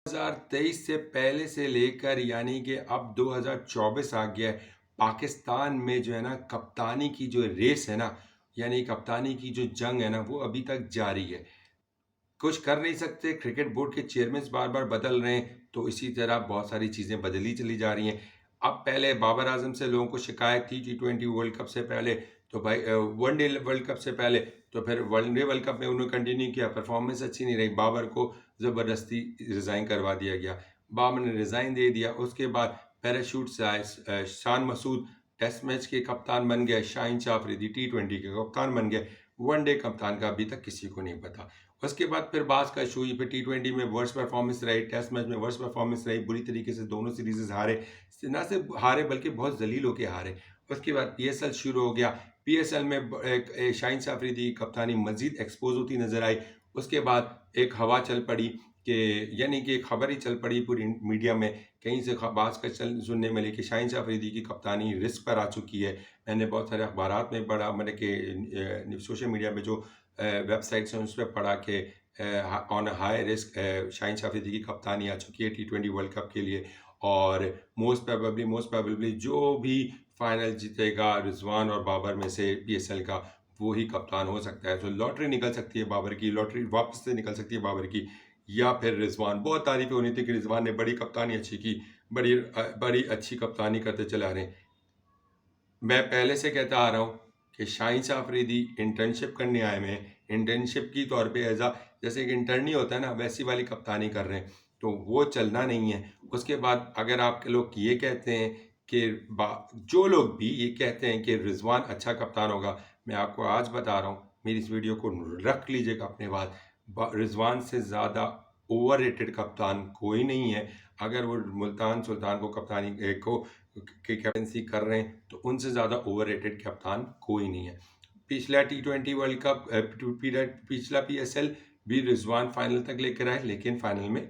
2023 से पहले से लेकर यानी कि अब 2024 आ गया है। पाकिस्तान में जो है ना कप्तानी की जो रेस है ना, यानी कप्तानी की जो जंग है ना, वो अभी तक जारी है। कुछ कर नहीं सकते, क्रिकेट बोर्ड के चेयरमैन बार-बार बदल रहे हैं, तो इसी तरह बहुत सारी चीज़ें बदली चली जा रही हैं। अब पहले बाबर आज़म से लोगों को शिकायत थी टी20 वर्ल्ड कप से पहले, तो भाई वनडे वर्ल्ड कप से पहले, तो फिर वनडे वर्ल्ड कप में उन्होंने कंटिन्यू किया, परफॉर्मेंस अच्छी नहीं रही, बाबर को ज़बरदस्ती रिज़ाइन करवा दिया गया। बाबर ने रिज़ाइन दे दिया, उसके बाद पैराशूट से आए शान मसूद टेस्ट मैच के कप्तान बन गए, शाहीन शाह अफरीदी टी20 के कप्तान बन गए, वनडे कप्तान का अभी तक किसी को नहीं पता। उसके बाद फिर बास का इशू हुई, फिर टी20 में वर्स्ट परफॉर्मेंस रही, टेस्ट मैच में वर्स्ट परफॉर्मेंस रही, बुरी तरीके से दोनों सीरीज़ेज़ हारे। ना सिर्फ हारे बल्कि बहुत ज़लील होके हारे। उसके बाद पीएसएल शुरू हो गया। पीएसएल में शाहीन शाह अफरीदी की कप्तानी मज़ीद एक्सपोज़ होती नज़र आई। उसके बाद एक हवा चल पड़ी कि यानी कि खबर ही चल पड़ी पूरी मीडिया में, कहीं से बात का चल सुनने मिली कि शाहीन शाह अफरीदी की कप्तानी रिस्क पर आ चुकी है। मैंने बहुत सारे अखबारात में पढ़ा, मैंने कि सोशल मीडिया में जो वेबसाइट्स हैं उस पे पढ़ा कि on high risk Shaheen Shah Afridi की कप्तानी आ चुकी है टी20 वर्ल्ड कप के लिए, और मोस्ट प्रोबेबली जो भी फाइनल जीतेगा रिजवान और बाबर में से पीएसएल का, वो ही कप्तान हो सकता है। तो लॉटरी निकल सकती है बाबर की, लॉटरी वापस से निकल सकती है बाबर की, या फिर रिजवान। बहुत तारीफें होनी थी कि रिजवान ने बड़ी कप्तानी अच्छी की, बड़ी अच्छी कप्तानी करते चले आ रहे हैं। मैं पहले से कहता आ रहा हूँ कि शाहीन शाह अफरीदी इंटर्नशिप करने आए हुए हैं। इंटर्नशिप की तौर पे जैसे एक इंटर्नी होता है ना, वैसी वाली कप्तानी कर रहे हैं, तो वो चलना नहीं है। उसके बाद अगर आपके लोग ये कहते हैं कि जो लोग भी ये कहते हैं कि रिजवान अच्छा कप्तान होगा, मैं आपको आज बता रहा हूँ, मेरी इस वीडियो को रख लीजिएगा अपने पास। रिजवान से ज़्यादा ओवररेटेड कप्तान कोई नहीं है। अगर वो मुल्तान सुल्तान को कप्तानी को की कैप्टनसी कर रहे हैं, तो उनसे ज़्यादा ओवररेटेड कप्तान कोई नहीं है। पिछला टी20 वर्ल्ड कप पिछला पीएसएल भी रिजवान फाइनल तक लेकर आए, लेकिन फाइनल में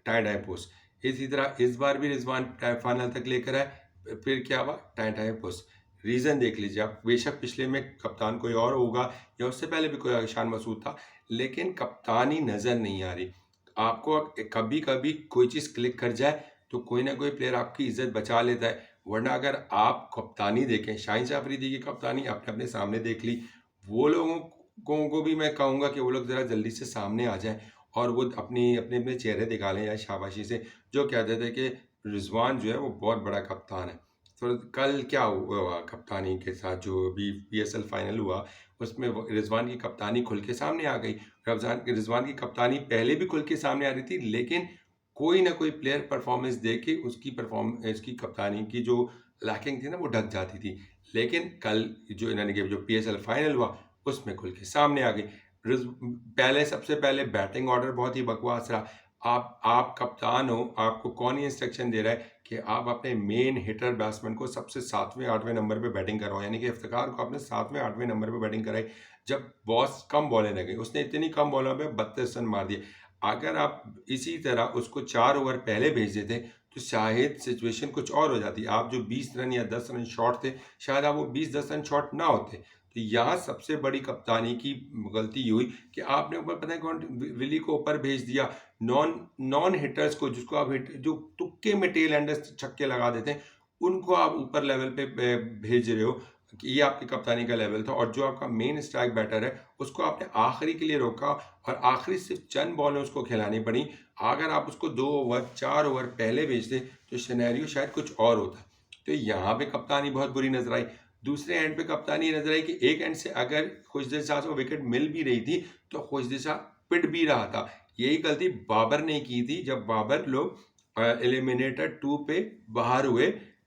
टाई पोस्ट। इसी तरह इस बार भी रिजवान फाइनल तक लेकर आए, फिर क्या हुआ, टाई पोस्ट। रीज़न देख लीजिए आप, बेशक पिछले में कप्तान कोई और होगा या उससे पहले भी कोई शान मसूद था, लेकिन कप्तानी नज़र नहीं आ रही। आपको कभी कभी कोई चीज़ क्लिक कर जाए तो कोई ना कोई प्लेयर आपकी इज्जत बचा लेता है, वरना अगर आप कप्तानी देखें, शाहीन शाह अफरीदी की कप्तानी आपने अपने सामने देख ली, वो लोगों को भी मैं कहूँगा कि वो लोग ज़रा जल्दी से सामने आ जाएं और वो अपने अपने चेहरे दिखा लें या शाबाशी से, जो कहते थे कि रिजवान जो है वो बहुत बड़ा कप्तान है। तो कल क्या हुआ कप्तानी के साथ, जो अभी पीएसएल फाइनल हुआ, उसमें रिजवान की कप्तानी खुल के सामने आ गई। रिजवान की कप्तानी पहले भी खुल के सामने आ रही थी, लेकिन कोई ना कोई प्लेयर परफॉर्मेंस दे के उसकी कप्तानी की जो लैकिंग थी ना, वो ढक जाती थी। लेकिन कल जो पीएसएल फाइनल हुआ, उसमें खुल के सामने आ गई। पहले सबसे पहले बैटिंग ऑर्डर बहुत ही बकवास रहा। आप कप्तान हो, आपको कौन ये इंस्ट्रक्शन दे रहा है कि आप अपने मेन हिटर बैट्समैन को सबसे 7वें 8वें नंबर पे बैटिंग करवाओ, यानी कि इफ्तिखार को आपने 7वें 8वें नंबर पे बैटिंग कराई, जब बॉस कम बॉलें लगी। उसने इतनी कम बॉलों पे 32 रन मार दिए। अगर आप इसी तरह उसको 4 ओवर पहले भेज देते, तो शायद सिचुएशन कुछ और हो जाती। आप जो 20 रन या 10 रन शॉर्ट थे, शायद आप वो 20-10 रन शॉर्ट ना होते। तो यहाँ सबसे बड़ी कप्तानी की गलती ये हुई कि आपने ऊपर पता है कौन विली को ऊपर भेज दिया। नॉन नॉन हिटर्स को, जिसको आप जो तुक्के में टेल एंडर्स छक्के लगा देते हैं, उनको आप ऊपर लेवल पे भेज रहे हो, कि ये आपकी कप्तानी का लेवल था। और जो आपका मेन स्ट्राइक बैटर है, उसको आपने आखिरी के लिए रोका, और आखिरी सिर्फ चंद बॉलें उसको खिलानी पड़ी। अगर आप उसको 2 ओवर 4 ओवर पहले भेजते, तो सिनेरियो शायद कुछ और होता। तो यहाँ पे कप्तानी बहुत बुरी नजर आई। दूसरे एंड पे कप्तानी नजर आई कि एक एंड से अगर खुशदिल शाह को विकेट मिल भी रही थी, तो खुशदिल शाह पिट भी रहा था। यही गलती बाबर ने की थी, जब बाबर लोग एलिमिनेटर 2 पे बाहर हुए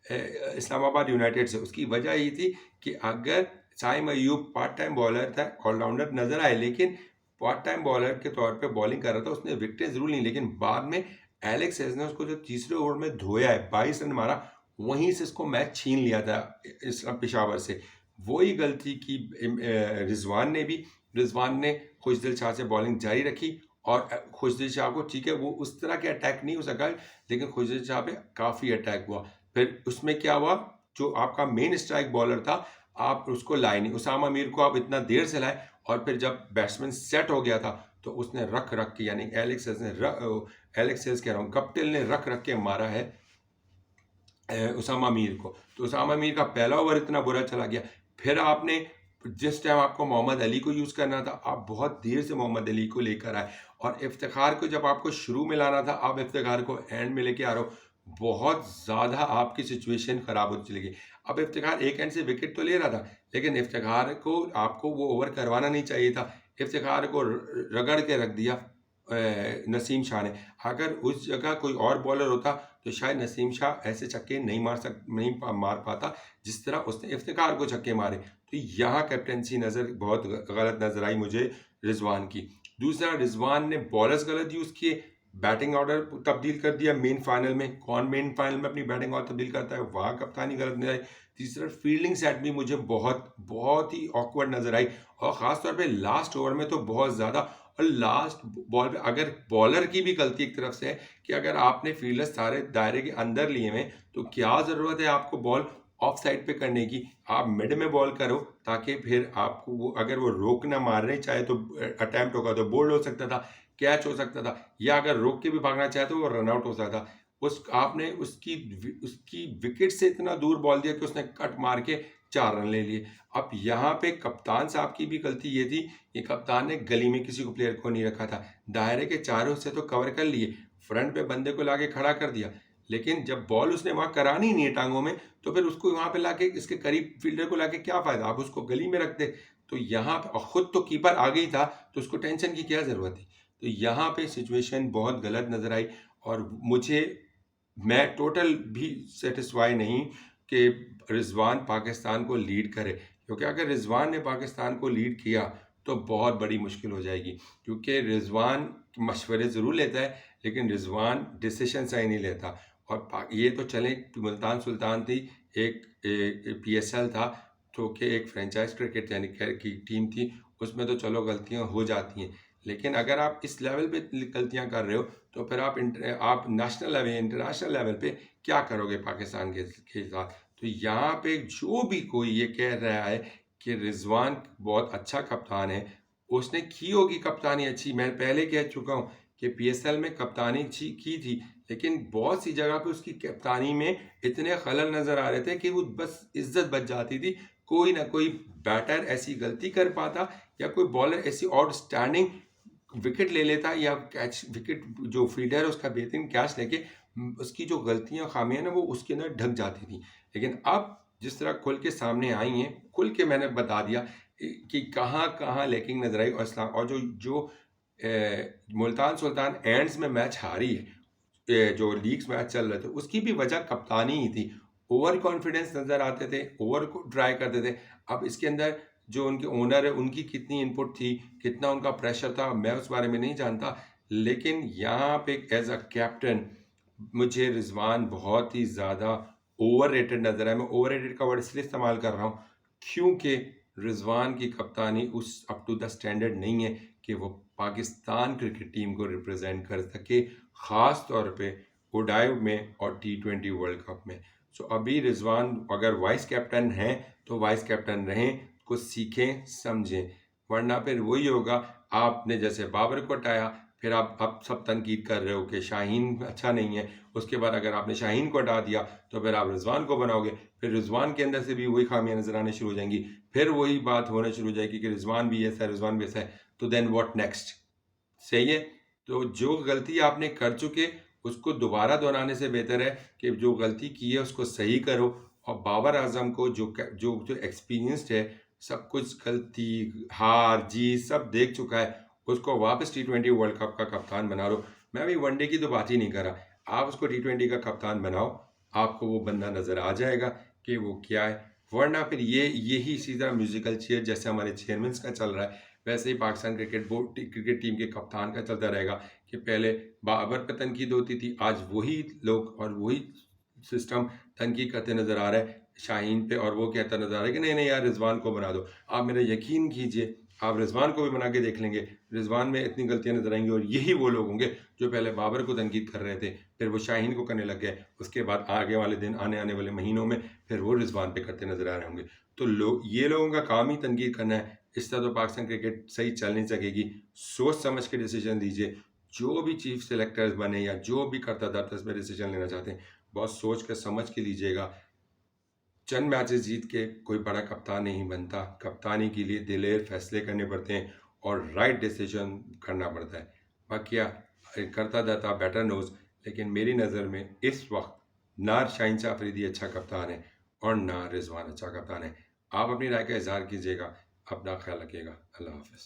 इस्लामाबाद यूनाइटेड से। उसकी वजह ये थी कि अगर Saim Ayub part time bowler था, ऑलराउंडर नजर आए, लेकिन पार्ट टाइम बॉलर के तौर पे बॉलिंग कर रहा था, उसने विकेटें जरूर ली, लेकिन बाद में एलेक्स हेज ने उसको जो तीसरे ओवर में धोया है, 22 रन मारा, वहीं से इसको मैच छीन लिया था पेशावर से। वही गलती की रिजवान ने भी। रिजवान ने खुशदिल शाह से बॉलिंग जारी रखी, और खुशदिल शाह को, ठीक है वो उस तरह के अटैक नहीं हो सका, लेकिन खुशदिल शाह पे काफ़ी अटैक हुआ। फिर उसमें क्या हुआ, जो आपका मेन स्ट्राइक बॉलर था, आप उसको लाए नहीं। उसामा मीर को आप इतना देर से लाए, और फिर जब बैट्समैन सेट हो गया था, तो उसने रख रख के, यानी एलेक्स हेल्स ने एलेक्स हेल्स कह रहा हूँ, गप्टिल ने रख रख के मारा है उसामा मीर को। तो उसामा मीर का पहला ओवर इतना बुरा चला गया। फिर आपने जिस टाइम आपको मोहम्मद अली को यूज़ करना था, आप बहुत देर से मोहम्मद अली को लेकर आए, और इफ्तिखार को जब आपको शुरू में लाना था, आप इफ्तिखार को एंड में लेके आ रहे हो। बहुत ज़्यादा आपकी सिचुएशन ख़राब होती चली गई। अब इफ्तिखार एक एंड से विकेट तो ले रहा था, लेकिन इफ्तिखार को आपको वो ओवर करवाना नहीं चाहिए था। इफ्तिखार को रगड़ के रख दिया नसीम शाह ने। अगर उस जगह कोई और बॉलर होता तो शायद नसीम शाह ऐसे छक्के नहीं मार पाता जिस तरह उसने इफ्तिखार को छक्के मारे। तो यहाँ कैप्टेंसी बहुत गलत नज़र आई मुझे रिजवान की। दूसरा, रिजवान ने बॉलर्स गलत यूज़ किए, बैटिंग ऑर्डर तब्दील कर दिया मेन फाइनल में। कौन मेन फाइनल में अपनी बैटिंग ऑर्डर तब्दील करता है? वहाँ कप्तानी गलत नजर आई। तीसरा, फील्डिंग सेट भी मुझे बहुत बहुत ही ऑकवर्ड नजर आई, और ख़ासतौर पे लास्ट ओवर में तो बहुत ज़्यादा। और लास्ट बॉल पे अगर बॉलर की भी गलती एक तरफ से है कि अगर आपने फील्डर्स सारे दायरे के अंदर लिए हुए, तो क्या ज़रूरत है आपको बॉल ऑफ साइड पे करने की? आप मिड में बॉल करो, ताकि फिर आपको वो, अगर वो रोक ना मारने चाहे तो अटैम्प्ट होगा तो बोल्ड हो सकता था, कैच हो सकता था, या अगर रोक के भी भागना चाहे तो वो रन आउट हो सकता था। आपने उसकी उसकी विकेट से इतना दूर बॉल दिया कि उसने कट मार के 4 रन ले लिए। अब यहाँ पे कप्तान साहब की भी गलती ये थी कि कप्तान ने गली में किसी को प्लेयर को नहीं रखा था, दायरे के चारों से तो कवर कर लिए, फ्रंट पे बंदे को लाके खड़ा कर दिया, लेकिन जब बॉल उसने वहां करानी नहीं है टांगों में, तो फिर उसको वहां पे लाके इसके करीब फील्डर को लाके क्या फायदा? आप उसको गली में रखते। तो यहाँ पे, और खुद तो कीपर आ गई था, तो उसको टेंशन की क्या जरूरत थी? तो यहाँ पे सिचुएशन बहुत गलत नजर आई, और मैं टोटल भी सेटिस्फाई नहीं कि रिजवान पाकिस्तान को लीड करे, क्योंकि अगर रिजवान ने पाकिस्तान को लीड किया तो बहुत बड़ी मुश्किल हो जाएगी, क्योंकि रिजवान मशवरे ज़रूर लेता है, लेकिन रिजवान डिसीजन सही नहीं लेता। और ये तो चले, मुल्तान सुल्तान थी, एक PSL था, तो कि एक फ्रेंचाइज क्रिकेट यानी की टीम थी, उसमें तो चलो गलतियां हो जाती हैं, लेकिन अगर आप इस लेवल पे गलतियां कर रहे हो, तो फिर आप नेशनल लेवल, इंटरनेशनल लेवल पे क्या करोगे पाकिस्तान के साथ? तो यहाँ पे जो भी कोई ये कह रहा है कि रिजवान बहुत अच्छा कप्तान है, उसने की होगी कप्तानी अच्छी, मैं पहले कह चुका हूँ कि PSL में कप्तानी अच्छी की थी, लेकिन बहुत सी जगह पे उसकी कप्तानी में इतने खलल नजर आ रहे थे कि वो बस इज्जत बच जाती थी। कोई ना कोई बैटर ऐसी गलती कर पाता, या कोई बॉलर ऐसी आउटस्टैंडिंग विकेट ले लेता, या कैच विकेट जो फील्डर है उसका बेहतरीन कैच लेके उसकी जो गलतियां खामियां ना वो उसके अंदर ढक जाती थी। लेकिन अब जिस तरह खुल के सामने आई हैं, खुल के मैंने बता दिया कि कहाँ कहाँ लैकिंग नजर आई। और और जो जो मुल्तान सुल्तान एंड्स में मैच हारी है, जो लीग्स मैच चल रहे थे, उसकी भी वजह कप्तानी ही थी। ओवर कॉन्फिडेंस नजर आते थे, ओवर को ट्राई करते थे। अब इसके अंदर जो उनके ओनर है, उनकी कितनी इनपुट थी, कितना उनका प्रेशर था, मैं उस बारे में नहीं जानता, लेकिन यहाँ पे एज अ कैप्टन मुझे रिजवान बहुत ही ज़्यादा ओवर रेटेड नजर आया। मैं ओवर रेटेड का वर्ड इसलिए इस्तेमाल कर रहा हूँ क्योंकि रिजवान की कप्तानी उस अप टू द स्टैंडर्ड नहीं है कि वो पाकिस्तान क्रिकेट टीम को रिप्रेजेंट कर सके, ख़ास तौर पे ओडाई में और T20 वर्ल्ड कप में। सो अभी रिजवान अगर वाइस कैप्टन हैं तो वाइस कैप्टन रहें, कुछ सीखें समझें, वरना फिर वही होगा। आपने जैसे बाबर को हटाया, फिर आप अब सब तनकीद कर रहे हो कि शाहीन अच्छा नहीं है, उसके बाद अगर आपने शाहीन को हटा दिया तो फिर आप रिजवान को बनाओगे, फिर रिजवान के अंदर से भी वही खामियां नजर आने शुरू हो जाएंगी, फिर वही बात होना शुरू हो जाएगी कि रिजवान भी ऐसा है, रिजवान भी ऐसा है। तो देन व्हाट नेक्स्ट? सही है। तो जो गलती आपने कर चुके, उसको दोबारा दोहराने से बेहतर है कि जो गलती की है उसको सही करो। और बाबर आजम को जो जो जो एक्सपीरियंस्ड है, सब कुछ गलती हार जीत सब देख चुका है, उसको वापस T20 वर्ल्ड कप का कप्तान बना लो। मैं अभी वनडे की तो बात ही नहीं कर रहा, आप उसको T20 का कप्तान बनाओ, आपको वो बंदा नजर आ जाएगा कि वो क्या है। वरना फिर यही सीधा म्यूजिकल चेयर जैसे हमारे चेयरमैन का चल रहा है, वैसे ही पाकिस्तान क्रिकेट टीम के कप्तान का चलता रहेगा कि पहले बाबर पर तनकीद होती थी, आज वही लोग और वही सिस्टम तनकीद करते नजर आ रहा है शाहीन पे, और वो कहता नजर आ रहा है कि नहीं नहीं यार रिजवान को बना दो। आप मेरा यकीन कीजिए, आप रिजवान को भी बना के देख लेंगे, रिजवान में इतनी गलतियां नजर आएंगी और यही वो लोग होंगे जो पहले बाबर को तनकीद कर रहे थे, फिर वो शाहीन को करने लग गए, उसके बाद आगे वाले दिन आने वाले महीनों में फिर वो रिजवान पे करते नजर आ रहे होंगे। तो लोग, ये लोगों का काम ही तनकीद करना है। इस तरह तो पाकिस्तान क्रिकेट सही चल नहीं सकेगी। सोच समझ के डिसीजन दीजिए। जो भी चीफ सेलेक्टर्स बने या जो भी करता दफ्तर में डिसीजन लेना चाहते हैं, बहुत सोच कर समझ के लीजिएगा। चंद मैचेस जीत के कोई बड़ा कप्तान नहीं बनता। कप्तानी के लिए दिलेर फैसले करने पड़ते हैं और राइट डिसीजन करना पड़ता है। बाकी करता दाता बेटर नोज, लेकिन मेरी नज़र में इस वक्त ना शाहीन अफरीदी अच्छा कप्तान है और ना रिजवान अच्छा कप्तान है। आप अपनी राय का इजहार कीजिएगा। अपना ख्याल रखिएगा। अल्लाह हाफिज़।